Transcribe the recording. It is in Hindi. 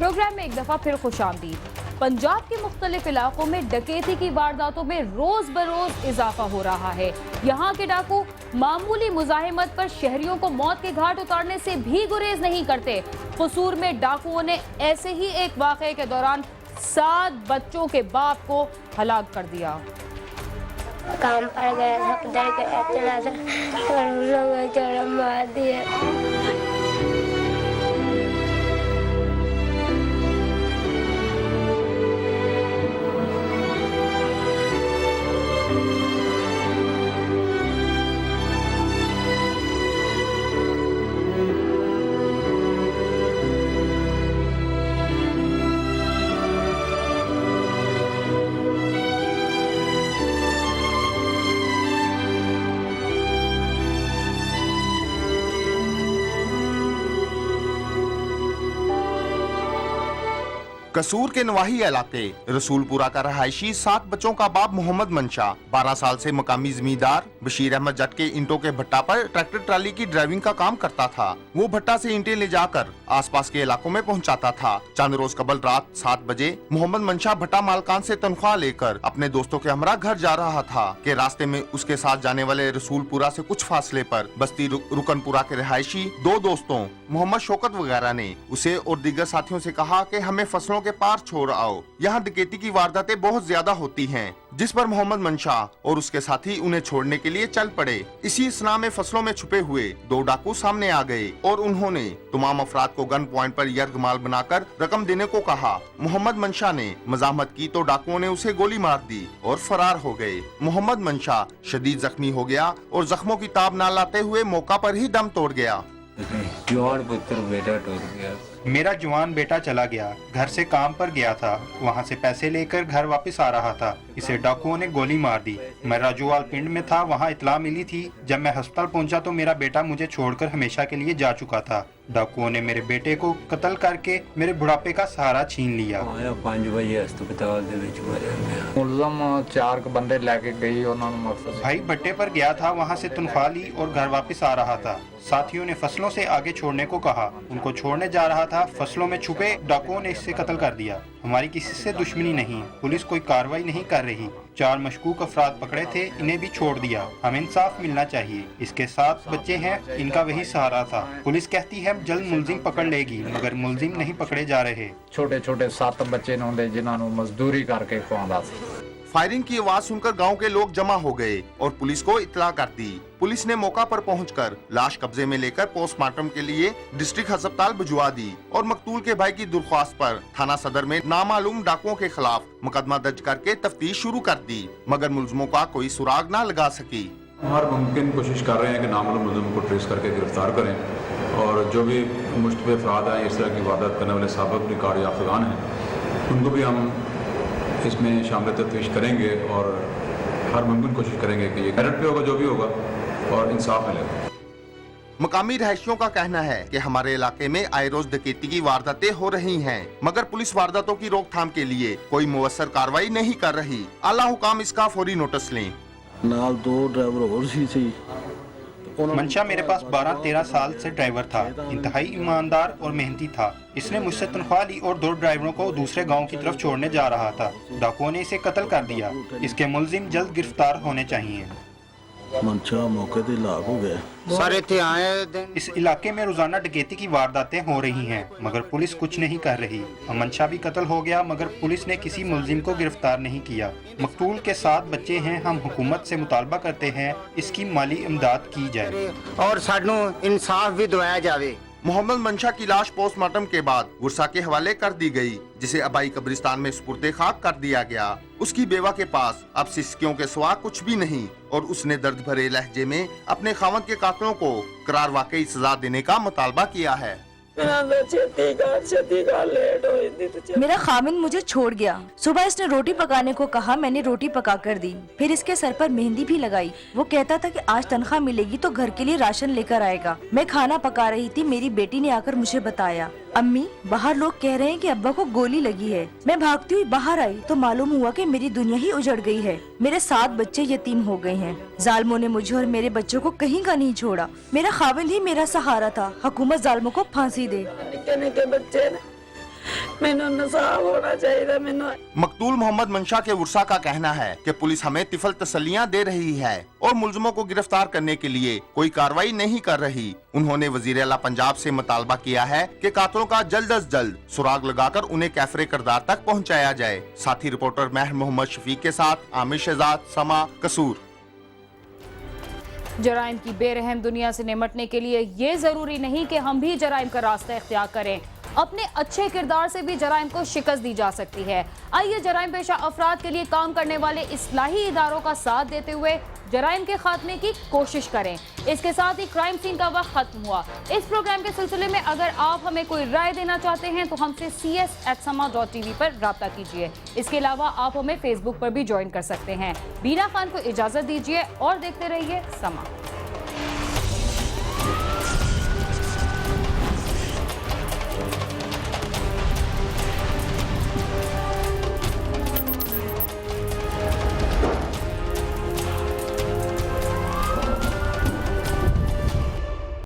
प्रोग्राम में एक दफा फिर खुशामदीद। पंजाब के मुख्तलिफ इलाकों में डकैती की वारदातों में रोज बरोज इजाफा हो रहा है। यहाँ के डाकू मामूली मुजाहिमत पर शहरियों को मौत के घाट उतारने से भी गुरेज नहीं करते। कसूर में डाकुओं ने ऐसे ही एक वाक़े के दौरान 7 बच्चों के बाप को हलाक कर दिया। काम पर गया था, उधर गया चला था और उन लोगों ने चढ़ा मार दिया। कसूर के नवाही इलाके रसूलपुरा का रहायशी 7 बच्चों का बाप मोहम्मद मंशा 12 साल से मकामी जमींदार बशीर अहमद जट के ईंटों के भट्टा पर ट्रैक्टर ट्राली की ड्राइविंग का काम करता था। वो भट्टा से ईंटें ले जाकर आसपास के इलाकों में पहुंचाता था। चंद रोज कबल रात 7 बजे मोहम्मद मंशा भट्टा मालकान से तनख्वाह लेकर अपने दोस्तों के हमरा घर जा रहा था कि रास्ते में उसके साथ जाने वाले रसूलपुरा से कुछ फासले पर बस्ती रुकनपुरा के रहायशी 2 दोस्तों मोहम्मद शौकत वगैरह ने उसे और दीगर साथियों से कहा कि हमें फसलों के पार छोड़ आओ, यहाँ डकैती की वारदातें बहुत ज्यादा होती हैं। जिस पर मोहम्मद मंशा और उसके साथी उन्हें छोड़ने के लिए चल पड़े। इसी स्ना में फसलों में छुपे हुए 2 डाकू सामने आ गए और उन्होंने तमाम अफराद को गन पॉइंट पर यरगमाल बनाकर रकम देने को कहा। मोहम्मद मंशा ने मजामत की तो डाकुओं ने उसे गोली मार दी और फरार हो गए। मोहम्मद मंशा शदीद जख्मी हो गया और जख्मों की ताब न लाते हुए मौका पर ही दम तोड़ गया। जवान पुत्र बेटा टूट गया। मेरा जवान बेटा चला गया, घर से काम पर गया था, वहाँ से पैसे लेकर घर वापस आ रहा था, इसे डाकुओं ने गोली मार दी। मैं राजूवाल पिंड में था, वहाँ इतला मिली थी। जब मैं अस्पताल पहुँचा तो मेरा बेटा मुझे छोड़कर हमेशा के लिए जा चुका था। डाकुओं ने मेरे बेटे को कत्ल करके मेरे बुढ़ापे का सहारा छीन लिया। 5 बजे अस्पताल दे विच मरिया। मुलजम 4 बंदे लेके गई, उन्होंने मकसद भाई भट्टे पर गया था, वहाँ से तनख्वाह ली और घर वापस आ रहा था। साथियों ने फसलों से आगे छोड़ने को कहा, उनको छोड़ने जा रहा था, फसलों में छुपे डाकुओं ने इससे कत्ल कर दिया। हमारी किसी से दुश्मनी नहीं, पुलिस कोई कार्रवाई नहीं कर रही। 4 मशकूक अफराद पकड़े थे, इन्हें भी छोड़ दिया। हमें इंसाफ मिलना चाहिए। इसके 7 बच्चे हैं, इनका वही सहारा था। पुलिस कहती है जल्द मुलजिम पकड़ लेगी, मगर मुलजिम नहीं पकड़े जा रहे। छोटे छोटे 7 बच्चे ने जिन्होंने मजदूरी करके खुआंदा। फायरिंग की आवाज सुनकर गांव के लोग जमा हो गए और पुलिस को इत्तला कर दी। पुलिस ने मौका पर पहुंचकर लाश कब्जे में लेकर पोस्टमार्टम के लिए डिस्ट्रिक्ट अस्पताल भिजवा दी और मकतूल के भाई की दरख्वास्त पर थाना सदर में नामालूम डाकुओं के खिलाफ मुकदमा दर्ज करके तफ्तीश शुरू कर दी, मगर मुलजिमों का कोई सुराग न लगा सकी। हर मुमकिन कोशिश कर रहे हैं कि नामालूम मुलजिम को ट्रेस करके गिरफ्तार करें और जो भी मुश्तबे अफराद हैं, इस तरह की वारदात करने वाले साबिक रिकॉर्ड याफ्तान हैं, उनको भी हम इसमें शामिल तफ्तीश करेंगे और हर मुमकिन कोशिश करेंगे कि ये मेरिट पे होगा जो भी होगा और इंसाफ मिलेगा। मकामी रहायशियों का कहना है कि हमारे इलाके में आए रोज डकैती की वारदातें हो रही हैं, मगर पुलिस वारदातों की रोकथाम के लिए कोई मुवस्सर कार्रवाई नहीं कर रही। आला हुकाम इसका फौरी नोटिस लें। नाल 2 ड्राइवर और सी मंशा मेरे पास 12-13 साल से ड्राइवर था, इंतहाई ईमानदार और मेहनती था। इसने मुझसे तनख्वाह ली और 2 ड्राइवरों को दूसरे गांव की तरफ छोड़ने जा रहा था। डाकुओं ने इसे कत्ल कर दिया। इसके मुलजिम जल्द गिरफ्तार होने चाहिए। मंशा मौके पे लाग हो गया। सारे थे आए। इस इलाके में रोजाना डकैती की वारदातें हो रही हैं, मगर पुलिस कुछ नहीं कर रही। मंशा भी कत्ल हो गया, मगर पुलिस ने किसी मुलजिम को गिरफ्तार नहीं किया। मकतूल के 7 बच्चे हैं। हम हुकूमत से मुतालबा करते हैं इसकी माली इमदाद की जाए और सानू इंसाफ भी दिलाया जाए। मोहम्मद मंशा की लाश पोस्टमार्टम के बाद गुरसा के हवाले कर दी गई, जिसे अबाई कब्रिस्तान में सुपुर्दे खाक कर दिया गया। उसकी बेवा के पास अब सिसकियों के सिवा कुछ भी नहीं और उसने दर्द भरे लहजे में अपने खावंद के कातलों को करार वाकई सजा देने का मुतालबा किया है। मेरा खामिन मुझे छोड़ गया। सुबह इसने रोटी पकाने को कहा, मैंने रोटी पका कर दी, फिर इसके सर पर मेहंदी भी लगाई। वो कहता था कि आज तनख्वाह मिलेगी तो घर के लिए राशन लेकर आएगा। मैं खाना पका रही थी, मेरी बेटी ने आकर मुझे बताया, अम्मी बाहर लोग कह रहे हैं कि अब्बा को गोली लगी है। मैं भागती हुई बाहर आई तो मालूम हुआ कि मेरी दुनिया ही उजड़ गई है। मेरे 7 बच्चे यतीम हो गए हैं। जालिमों ने मुझे और मेरे बच्चों को कहीं का नहीं छोड़ा। मेरा खाविंद ही मेरा सहारा था। हुकूमत जालिमों को फांसी दे। निके निके बच्चे मैनू इंसाफ होना चाहिए। मैनू मकतूल मोहम्मद मंशा के उर्सा का कहना है कि पुलिस हमें तिफल तसल्लियां दे रही है और मुलजमों को गिरफ्तार करने के लिए कोई कार्रवाई नहीं कर रही। उन्होंने वजीर आला पंजाब से मुतालबा किया है कि कातलों का जल्द अज जल्द सुराग लगाकर उन्हें कैफरे किरदार तक पहुंचाया जाए। साथी रिपोर्टर महर मोहम्मद शफीक के साथ आमिर शहजाद, समा, कसूर। जराइम की बेरहम दुनिया से निपटने के लिए ये जरूरी नहीं कि हम भी जराइम का रास्ता इख्तियार करें। अपने अच्छे किरदार से भी जराइम को शिकस्त दी जा सकती है। आइए जराइम पेशा अफराद के लिए काम करने वाले इस्लाही इदारों का साथ देते हुए जराइम के खात्मे की कोशिश करें। इसके साथ ही क्राइम सीन का वक्त खत्म हुआ। इस प्रोग्राम के सिलसिले में अगर आप हमें कोई राय देना चाहते हैं तो हमसे cs@sama.tv पर राब्ता कीजिए। इसके अलावा आप हमें फेसबुक पर भी ज्वाइन कर सकते हैं। बीना खान को इजाजत दीजिए और देखते रहिए समा।